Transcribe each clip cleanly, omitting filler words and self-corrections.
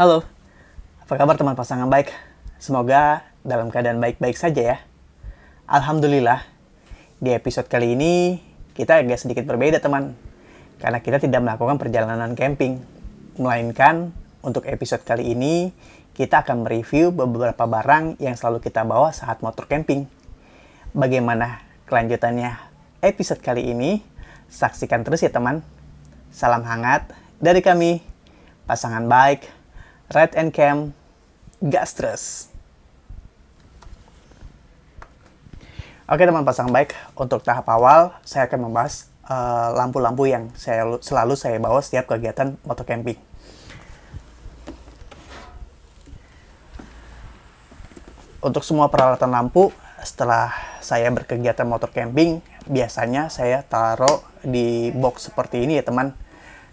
Halo, apa kabar teman pasangan baik? Semoga dalam keadaan baik-baik saja ya. Alhamdulillah, di episode kali ini kita agak sedikit berbeda teman. Karena kita tidak melakukan perjalanan camping. Melainkan, untuk episode kali ini, kita akan mereview beberapa barang yang selalu kita bawa saat motor camping. Bagaimana kelanjutannya episode kali ini? Saksikan terus ya teman. Salam hangat dari kami, pasangan baik, Ride and Camp, gas terus. Oke teman pasangan baik, untuk tahap awal saya akan membahas lampu-lampu yang selalu saya bawa setiap kegiatan motor camping. Untuk semua peralatan lampu, setelah saya berkegiatan motor camping, biasanya saya taruh di box seperti ini ya teman.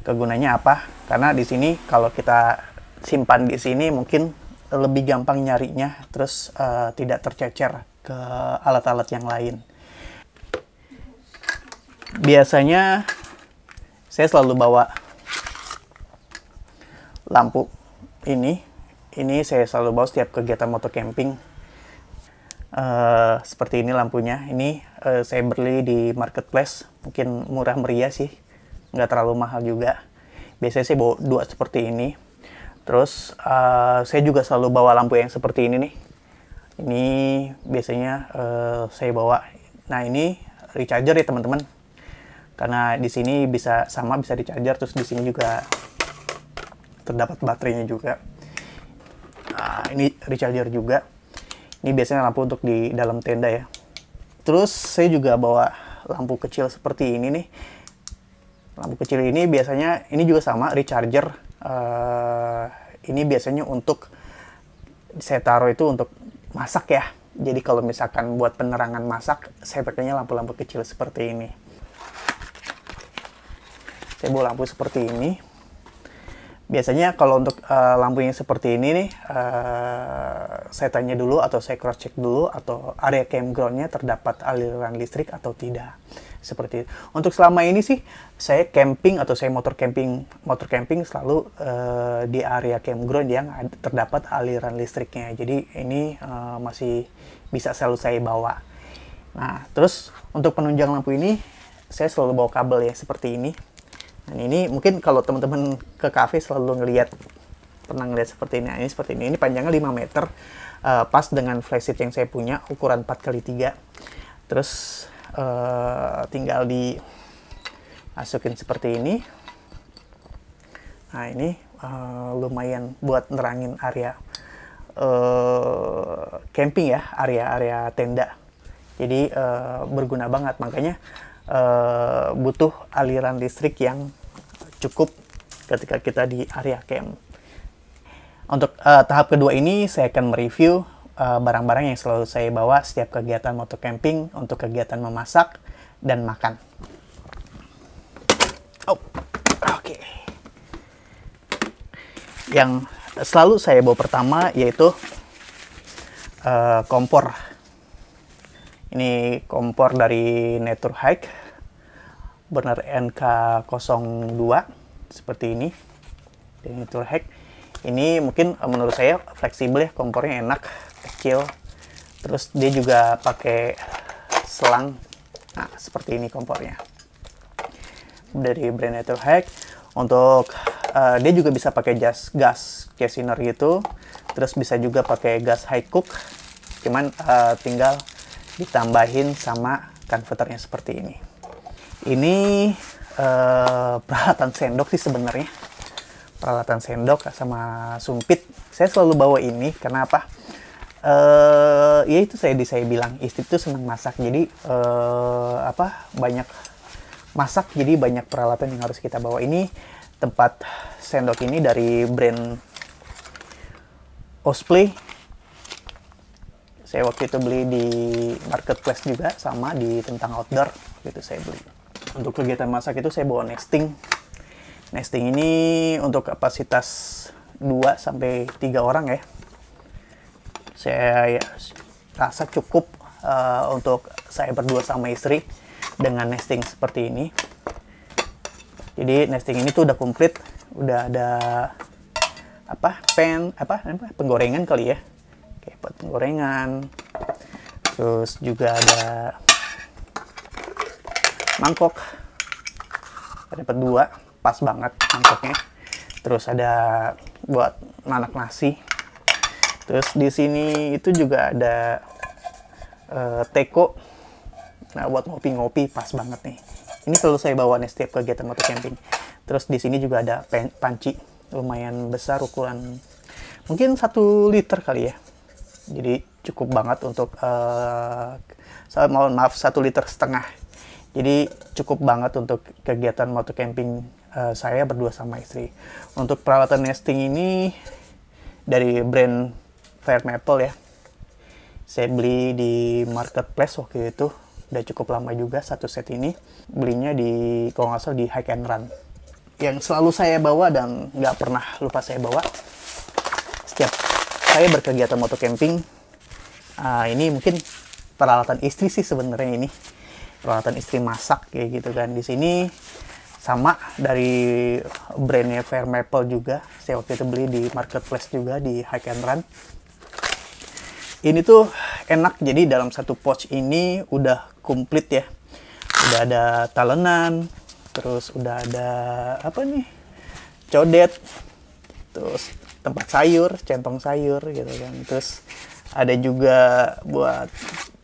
Kegunanya apa? Karena di sini kalau kita simpan di sini mungkin lebih gampang nyarinya, terus tidak tercecer ke alat-alat yang lain. Biasanya saya selalu bawa lampu ini saya selalu bawa setiap kegiatan motor camping. Seperti ini lampunya. Ini saya beli di marketplace, mungkin murah meriah sih, nggak terlalu mahal juga. Biasanya saya bawa dua seperti ini. Terus saya juga selalu bawa lampu yang seperti ini nih. Ini biasanya saya bawa. Nah ini recharger ya teman-teman. Karena di sini bisa di-charger, terus di sini juga terdapat baterainya juga. Nah, ini recharger juga. Ini biasanya lampu untuk di dalam tenda ya. Terus saya juga bawa lampu kecil seperti ini nih. Lampu kecil ini biasanya ini juga sama recharger. Ini biasanya untuk saya taruh itu untuk masak ya. Jadi kalau misalkan buat penerangan masak, saya pakainya lampu-lampu kecil seperti ini. Saya bawa lampu seperti ini. Biasanya kalau untuk lampu yang seperti ini nih, saya tanya dulu atau saya cross check dulu atau area campgroundnya terdapat aliran listrik atau tidak. Seperti itu. Untuk selama ini sih saya camping atau saya motor camping selalu di area campground yang terdapat aliran listriknya. Jadi ini masih bisa selalu saya bawa. Nah, terus untuk penunjang lampu ini saya selalu bawa kabel ya seperti ini. Nah, ini mungkin kalau teman-teman ke cafe selalu pernah ngeliat seperti ini. Nah, ini seperti ini. Ini panjangnya 5 meter. Pas dengan flashlight yang saya punya, ukuran 4x3. Terus tinggal dimasukin seperti ini. Nah, ini lumayan buat nerangin area camping ya, area tenda. Jadi berguna banget. Makanya butuh aliran listrik yang cukup ketika kita di area camp. Untuk tahap kedua ini saya akan mereview barang-barang yang selalu saya bawa setiap kegiatan motor camping untuk kegiatan memasak dan makan. Oke. Yang selalu saya bawa pertama yaitu kompor. Ini kompor dari Naturhaik, burner NK02 seperti ini. Dari Naturhaik. Ini mungkin menurut saya fleksibel ya, kompornya enak, kecil. Terus dia juga pakai selang. Nah, seperti ini kompornya. Dari brand Naturhaik. Untuk dia juga bisa pakai gas Cuisinart gitu. Terus bisa juga pakai gas high cook. Cuman tinggal ditambahin sama converternya seperti ini. Ini peralatan sendok sih sebenarnya. Peralatan sendok sama sumpit. Saya selalu bawa ini karena apa? Ya itu saya bilang istri itu senang masak. Jadi banyak masak, jadi banyak peralatan yang harus kita bawa. Ini tempat sendok ini dari brand Osplay. Saya waktu itu beli di marketplace juga, sama di Tentang Outdoor, itu saya beli. Untuk kegiatan masak itu saya bawa nesting. Nesting ini untuk kapasitas 2-3 orang ya. Saya rasa cukup untuk saya berdua sama istri dengan nesting seperti ini. Jadi nesting ini tuh udah komplit, udah ada penggorengan kali ya, kayak buat penggorengan. Terus juga ada mangkok, dapat 2, pas banget mangkoknya. Terus ada buat nanak nasi. Terus di sini itu juga ada teko. Nah, buat ngopi-ngopi pas banget nih. Ini selalu saya bawa nih setiap kegiatan motor camping. Terus di sini juga ada panci, lumayan besar, ukuran mungkin 1 liter kali ya. Jadi cukup banget untuk 1,5 liter. Jadi cukup banget untuk kegiatan motor camping saya berdua sama istri. Untuk peralatan nesting ini dari brand Fire Maple ya. Saya beli di marketplace waktu itu. Udah cukup lama juga satu set ini. Belinya di, kalau nggak salah, di Hike and Run. Yang selalu saya bawa dan nggak pernah lupa saya bawa setiap saya berkegiatan motor camping. Ini mungkin peralatan istri sih sebenarnya ini. Peralatan istri masak kayak gitu kan. Di sini sama dari brandnya Fire Maple juga. Saya waktu itu beli di marketplace juga di Hike and Run. Ini tuh enak, jadi dalam satu pouch ini udah komplit ya. Udah ada talenan, terus udah ada apa nih, codet, terus tempat sayur, centong sayur gitu kan. Terus ada juga buat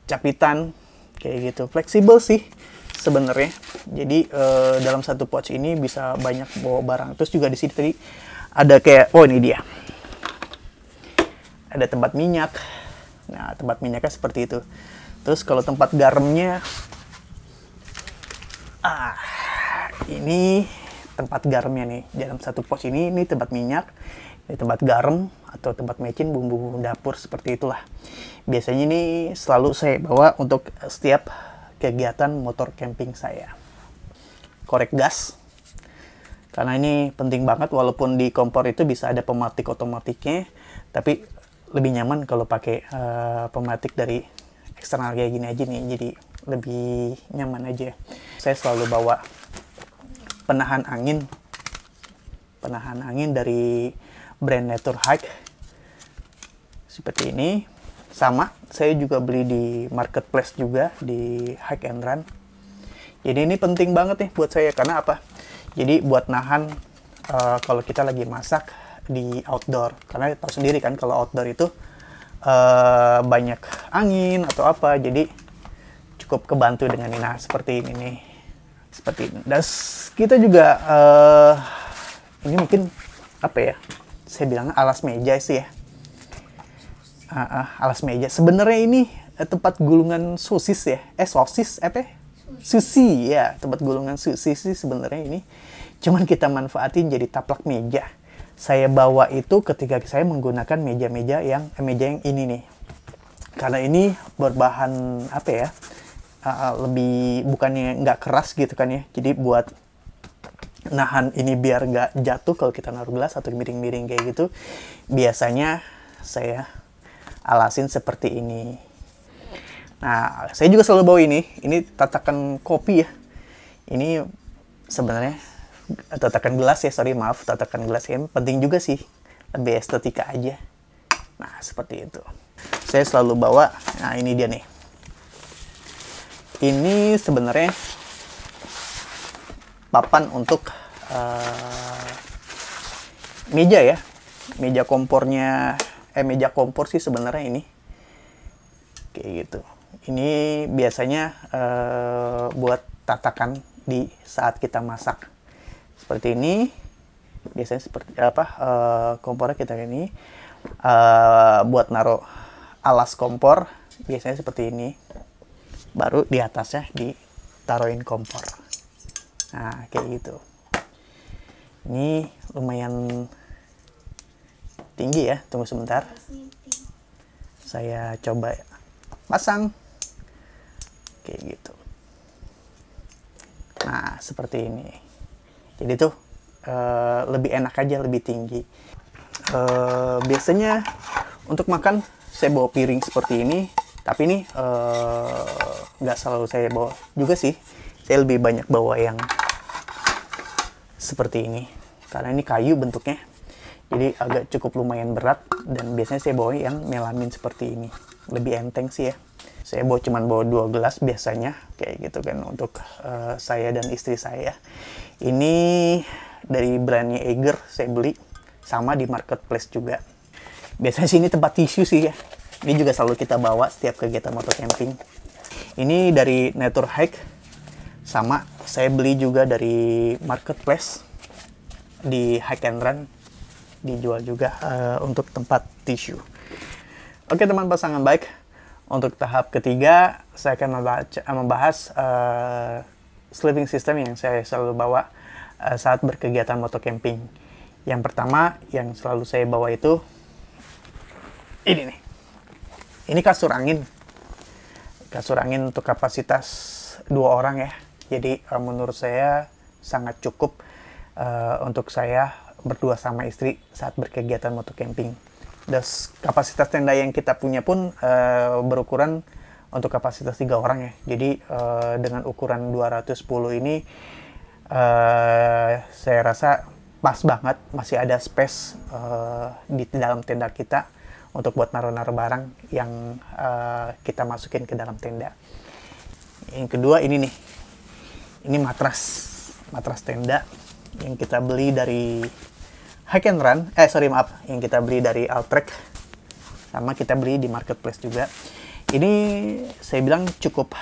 capitan kayak gitu. Fleksibel sih sebenarnya. Jadi dalam satu pouch ini bisa banyak bawa barang. Terus juga di sini tadi ada kayak, oh ini dia, ada tempat minyak. Nah, tempat minyaknya seperti itu. Terus kalau tempat garamnya, ini tempat garamnya nih. Dalam satu pouch ini tempat minyak, ini tempat garam atau tempat mecin bumbu dapur seperti itulah. Biasanya ini selalu saya bawa untuk setiap kegiatan motor camping saya. Korek gas, karena ini penting banget, walaupun di kompor itu bisa ada pematik otomatiknya, tapi lebih nyaman kalau pakai pematik dari eksternal kayak gini aja nih, jadi lebih nyaman aja. Saya selalu bawa penahan angin dari brand Nature Hike seperti ini. Sama, saya juga beli di marketplace juga di Hike and Run. Jadi ini penting banget nih buat saya, karena apa? Jadi buat nahan kalau kita lagi masak di outdoor, karena tahu sendiri kan kalau outdoor itu banyak angin atau apa, jadi cukup kebantu dengan ini. Nah, seperti ini nih, seperti ini. Dan kita juga ini mungkin apa ya, saya bilang alas meja sih ya, alas meja. Sebenarnya ini tempat gulungan sosis ya, sushi ya, tempat gulungan sushi sih sebenarnya ini. Cuman kita manfaatin jadi taplak meja. Saya bawa itu ketika saya menggunakan meja yang ini nih, karena ini berbahan apa ya, lebih, bukannya nggak keras gitu kan ya, jadi buat nahan ini biar nggak jatuh kalau kita naruh gelas atau miring-miring kayak gitu. Biasanya saya alasin seperti ini. Nah, saya juga selalu bawa ini tatakan kopi ya. Ini sebenarnya tatakan gelas ya, tatakan gelas ya, penting juga sih, lebih estetika aja. Nah, seperti itu. Saya selalu bawa, nah ini dia nih. Ini sebenarnya papan untuk meja ya. Meja kompornya, meja kompor sih sebenarnya ini. Kayak gitu. Ini biasanya buat tatakan di saat kita masak. Seperti ini, biasanya seperti apa, kompornya kita ini buat naruh alas kompor, biasanya seperti ini, baru di atasnya ditaruhin kompor. Nah, kayak gitu. Ini lumayan tinggi ya, tunggu sebentar, saya coba pasang kayak gitu. Nah, seperti ini. Jadi tuh lebih enak aja, lebih tinggi. Biasanya untuk makan saya bawa piring seperti ini, tapi ini nggak selalu saya bawa juga sih. Saya lebih banyak bawa yang seperti ini, karena ini kayu bentuknya. jadi agak cukup lumayan berat, dan biasanya saya bawa yang melamin seperti ini, lebih enteng sih ya. Saya bawa 2 gelas biasanya kayak gitu kan untuk saya dan istri saya. Ini dari brandnya Eiger, saya beli sama di marketplace juga. Biasanya sini tempat tisu sih ya. Ini juga selalu kita bawa setiap kegiatan motor camping. Ini dari Nature Hike, sama saya beli juga dari marketplace di Hike and Run, dijual juga untuk tempat tisu. Oke teman pasangan baik, untuk tahap ketiga saya akan membahas sleeping system yang saya selalu bawa saat berkegiatan motor camping. Yang pertama yang selalu saya bawa itu ini nih. Ini kasur angin. Kasur angin untuk kapasitas 2 orang ya. Jadi menurut saya sangat cukup untuk saya berdua sama istri saat berkegiatan motor camping. Dan kapasitas tenda yang kita punya pun berukuran untuk kapasitas 3 orang ya. Jadi dengan ukuran 210 ini saya rasa pas banget, masih ada space di dalam tenda kita untuk buat naruh-naruh barang yang kita masukin ke dalam tenda. Yang kedua ini nih, ini matras tenda yang kita beli dari Hike and Run, yang kita beli dari Altrek, sama kita beli di marketplace juga. Ini saya bilang cukup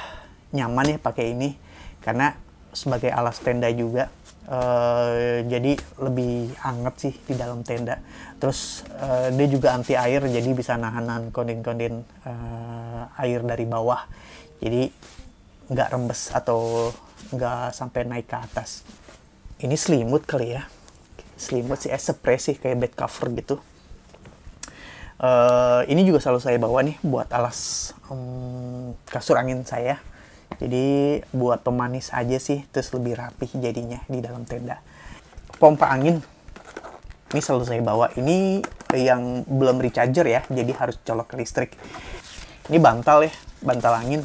nyaman ya pakai ini, karena sebagai alas tenda juga. Jadi lebih hangat sih di dalam tenda. Terus dia juga anti air, jadi bisa nahan konden-konden air dari bawah. Jadi nggak rembes atau nggak sampai naik ke atas. Ini selimut kali ya. Selimut sih, spray sih, kayak bed cover gitu. Ini juga selalu saya bawa nih buat alas kasur angin saya. Jadi buat pemanis aja sih, terus lebih rapih jadinya di dalam tenda. Pompa angin, ini selalu saya bawa. Ini yang belum recharger ya, jadi harus colok ke listrik. Ini bantal ya, bantal angin.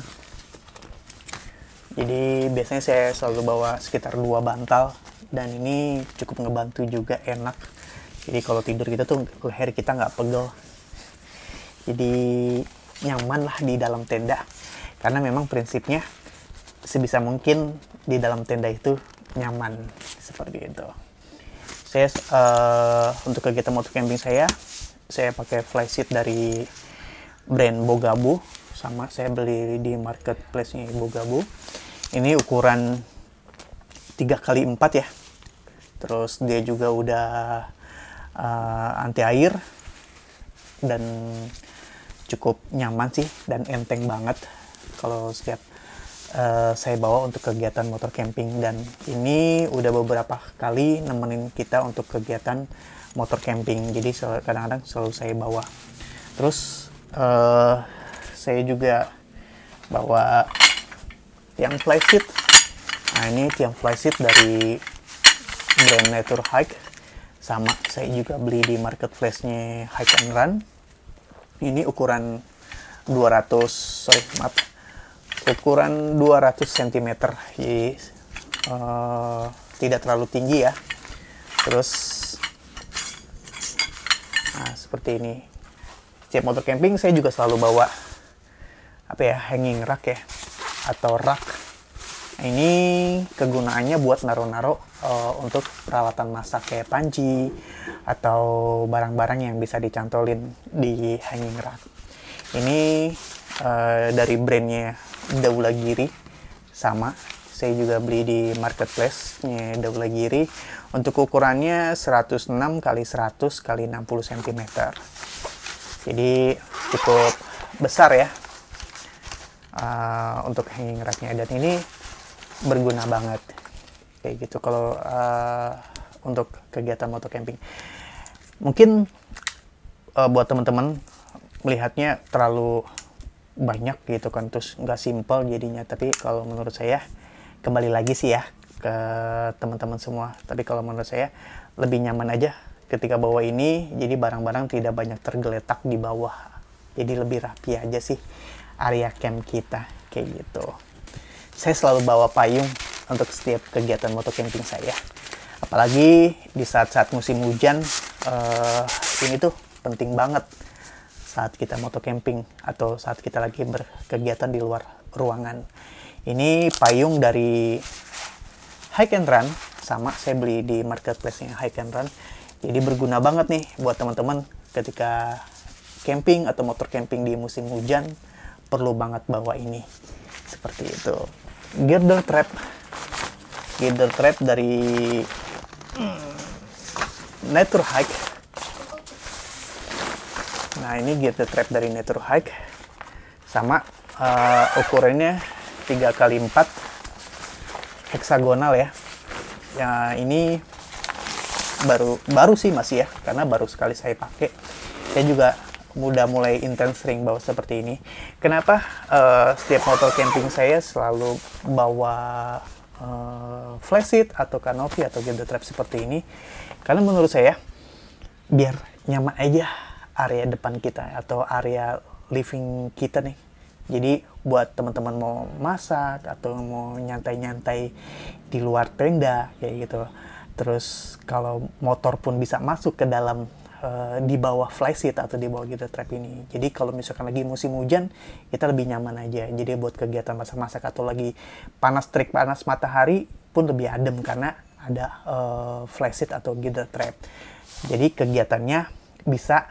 Jadi biasanya saya selalu bawa sekitar 2 bantal, dan ini cukup ngebantu juga, enak. Jadi kalau tidur kita tuh leher kita nggak pegel. Jadi nyaman lah di dalam tenda. Karena memang prinsipnya sebisa mungkin di dalam tenda itu nyaman, seperti itu. Saya untuk kegiatan motor camping saya pakai flysheet dari brand Bogabu, sama saya beli di marketplace-nya Bogabu. Ini ukuran 3x4 ya. Terus dia juga udah anti air dan cukup nyaman sih, dan enteng banget kalau setiap saya bawa untuk kegiatan motor camping. Dan ini udah beberapa kali nemenin kita untuk kegiatan motor camping, jadi kadang-kadang selalu saya bawa. Terus saya juga bawa tiang flysheet. Nah ini tiang flysheet dari brand Nature Hike, sama saya juga beli di marketplace-nya Hike and Run. Ini ukuran 200 cm, jadi tidak terlalu tinggi ya. Terus nah seperti ini. Setiap motor camping saya juga selalu bawa hanging rack ya, atau rak. Nah, ini kegunaannya buat naruh-naruh untuk peralatan masak kayak panci atau barang-barang yang bisa dicantolin di hanging rack. Ini dari brandnya Daulagiri, sama saya juga beli di marketplace-nya Daulagiri. Untuk ukurannya 106 x 100 x 60 cm. Jadi cukup besar ya untuk hanging rack-nya, dan ini berguna banget kayak gitu kalau untuk kegiatan motor camping. Mungkin buat teman-teman melihatnya terlalu banyak gitu kan, terus nggak simple jadinya. Tapi kalau menurut saya, kembali lagi sih ya ke teman-teman semua, tapi kalau menurut saya lebih nyaman aja ketika bawa ini. Jadi barang-barang tidak banyak tergeletak di bawah, jadi lebih rapi aja sih area camp kita kayak gitu. Saya selalu bawa payung untuk setiap kegiatan motor camping saya. Apalagi di saat-saat musim hujan, ini tuh penting banget saat kita moto camping atau saat kita lagi berkegiatan di luar ruangan. Ini payung dari Hike and Run, sama saya beli di marketplace-nya Hike and Run. Jadi berguna banget nih buat teman-teman ketika camping atau motor camping di musim hujan, perlu banget bawa ini. Seperti itu. Girder trap dari Nature Hike. Nah, ini girder trap dari Nature Hike. Sama ukurannya 3x4 heksagonal ya. Ya, ini baru sih masih ya, karena baru sekali saya pakai. Saya juga udah mulai intens sering bawa seperti ini. Kenapa setiap motor camping saya selalu bawa flash seat atau canopy atau girder trap seperti ini? Karena menurut saya biar nyaman aja area depan kita atau area living kita nih. Jadi buat teman-teman mau masak atau mau nyantai-nyantai di luar tenda kayak gitu. Terus kalau motor pun bisa masuk ke dalam di bawah fly seat atau di bawah girder trap ini. Jadi kalau misalkan lagi musim hujan, kita lebih nyaman aja. Jadi buat kegiatan masak-masak atau lagi terik panas matahari pun lebih adem karena ada fly seat atau girder trap. Jadi kegiatannya bisa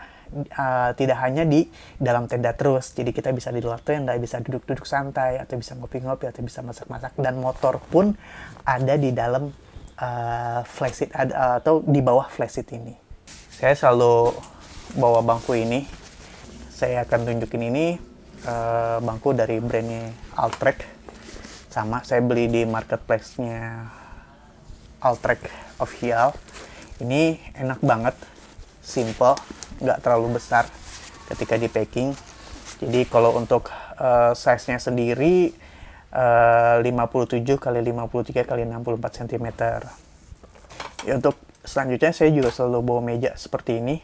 tidak hanya di dalam tenda terus. Jadi kita bisa di luar tenda, bisa duduk-duduk santai, atau bisa ngopi-ngopi, atau bisa masak-masak. Dan motor pun ada di dalam fly seat atau di bawah fly seat ini. Saya selalu bawa bangku ini. Saya akan tunjukin ini bangku dari brandnya Altrek. Sama saya beli di marketplace-nya Altrek Official. Ini enak banget, simple, nggak terlalu besar ketika di packing. Jadi kalau untuk size-nya sendiri 57 x 53 x 64 cm. Ya, untuk selanjutnya saya juga selalu bawa meja seperti ini.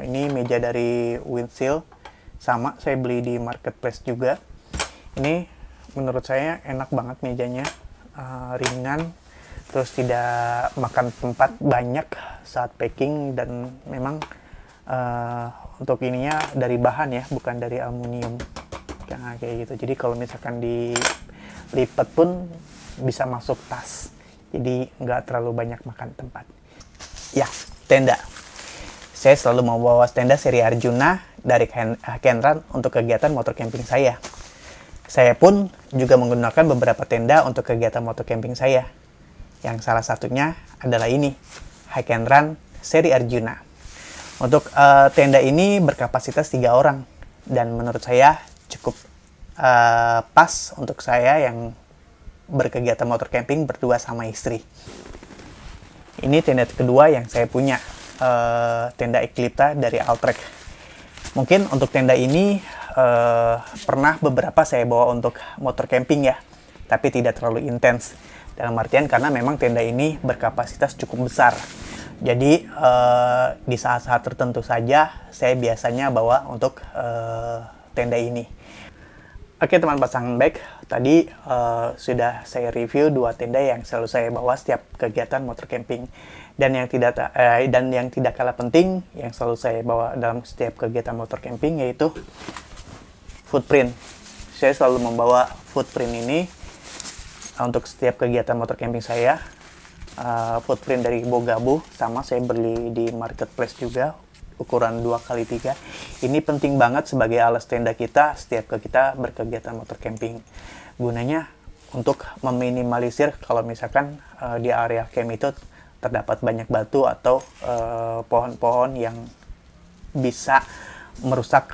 Ini meja dari Windchill, sama saya beli di marketplace juga. Ini menurut saya enak banget mejanya, ringan, terus tidak makan tempat banyak saat packing, dan memang untuk ininya dari bahan ya, bukan dari aluminium kayak gitu. Jadi kalau misalkan dilipat pun bisa masuk tas, jadi nggak terlalu banyak makan tempat. Ya, tenda. Saya selalu membawa tenda seri Arjuna dari Hike and Run untuk kegiatan motor camping saya. Saya pun juga menggunakan beberapa tenda untuk kegiatan motor camping saya. Yang salah satunya adalah ini, Hike and Run seri Arjuna. Untuk tenda ini berkapasitas 3 orang, dan menurut saya cukup pas untuk saya yang berkegiatan motor camping berdua sama istri. Ini tenda kedua yang saya punya, tenda Eclipta dari Altrek. Mungkin untuk tenda ini pernah beberapa saya bawa untuk motor camping ya, tapi tidak terlalu intens. Dalam artian karena memang tenda ini berkapasitas cukup besar. Jadi di saat-saat tertentu saja saya biasanya bawa untuk tenda ini. Oke teman pasangan baik, tadi sudah saya review 2 tenda yang selalu saya bawa setiap kegiatan motor camping. Dan yang tidak kalah penting yang selalu saya bawa dalam setiap kegiatan motor camping yaitu footprint. Saya selalu membawa footprint ini untuk setiap kegiatan motor camping saya. Footprint dari Bogabu, sama saya beli di marketplace juga, ukuran 2x3. Ini penting banget sebagai alas tenda kita setiap kita berkegiatan motor camping. Gunanya untuk meminimalisir kalau misalkan di area camp itu terdapat banyak batu atau pohon-pohon yang bisa merusak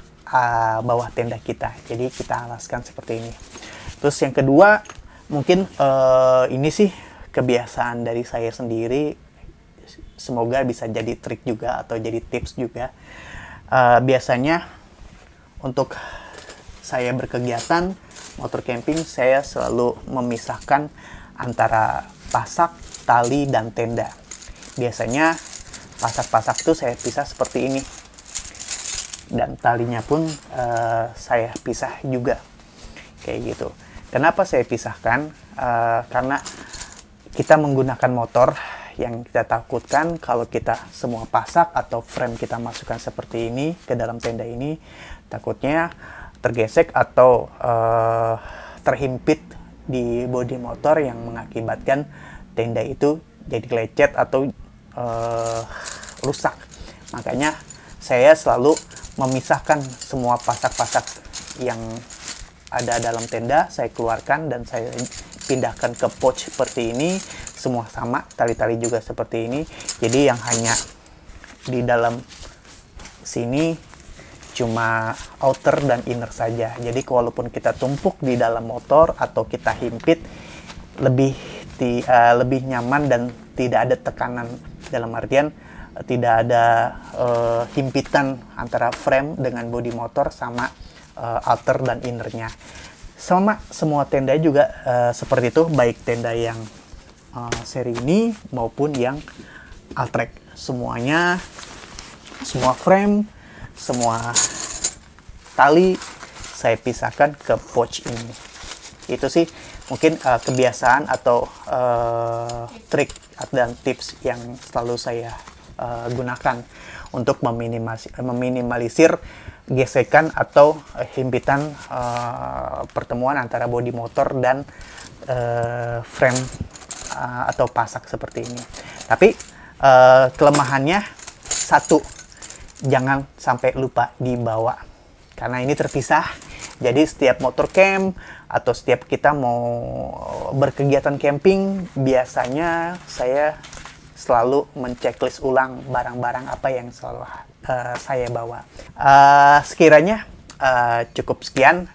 bawah tenda kita. Jadi kita alaskan seperti ini. Terus yang kedua, mungkin ini sih kebiasaan dari saya sendiri, semoga bisa jadi trik juga atau jadi tips juga. Biasanya untuk saya berkegiatan motor camping, saya selalu memisahkan antara pasak, tali, dan tenda. Biasanya pasak-pasak itu saya pisah seperti ini, dan talinya pun saya pisah juga kayak gitu. Kenapa saya pisahkan? Karena kita menggunakan motor yang kita takutkan kalau kita semua pasak atau frame kita masukkan seperti ini ke dalam tenda ini, takutnya tergesek atau terhimpit di bodi motor yang mengakibatkan tenda itu jadi lecet atau rusak. Makanya saya selalu memisahkan semua pasak-pasak yang ada dalam tenda, saya keluarkan dan saya pindahkan ke pouch seperti ini. Semua sama, tali-tali juga seperti ini. Jadi yang hanya di dalam sini cuma outer dan inner saja. Jadi walaupun kita tumpuk di dalam motor atau kita himpit, lebih nyaman dan tidak ada tekanan, dalam artian tidak ada himpitan antara frame dengan bodi motor sama outer dan innernya. Sama semua tenda juga seperti itu, baik tenda yang seri ini maupun yang Altrek. Semuanya, semua frame, semua tali saya pisahkan ke pouch ini. Itu sih mungkin kebiasaan atau trik dan tips yang selalu saya gunakan untuk meminimalisir gesekan atau himpitan pertemuan antara bodi motor dan frame atau pasak seperti ini. Tapi kelemahannya satu, jangan sampai lupa dibawa karena ini terpisah. Jadi setiap motor camp atau setiap kita mau berkegiatan camping, biasanya saya selalu menceklis ulang barang-barang apa yang selalu saya bawa. Sekiranya cukup sekian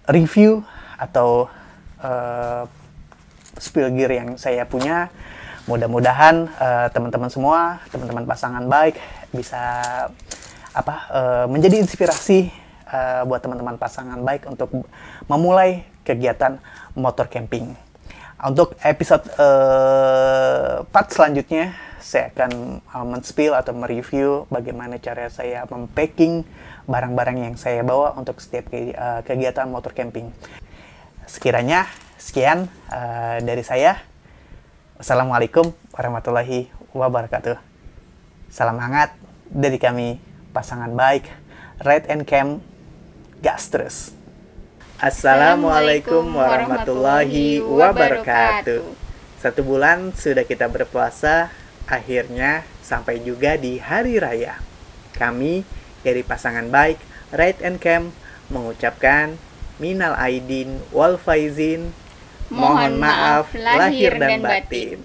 review atau spill gear yang saya punya. Mudah-mudahan teman-teman semua, teman-teman pasangan bike bisa menjadi inspirasi buat teman-teman pasangan bike untuk memulai kegiatan motor camping. Untuk episode part selanjutnya, saya akan men-spill atau mereview bagaimana cara saya mempacking barang-barang yang saya bawa untuk setiap kegiatan motor camping. Sekiranya sekian dari saya. Wassalamualaikum warahmatullahi wabarakatuh. Salam hangat dari kami pasangan bike Ride and Camp, gas terus. Assalamualaikum warahmatullahi wabarakatuh. 1 bulan sudah kita berpuasa, akhirnya sampai juga di hari raya. Kami dari pasangan bike Ride and Camp mengucapkan minal aidin wal faizin, mohon maaf lahir dan batin.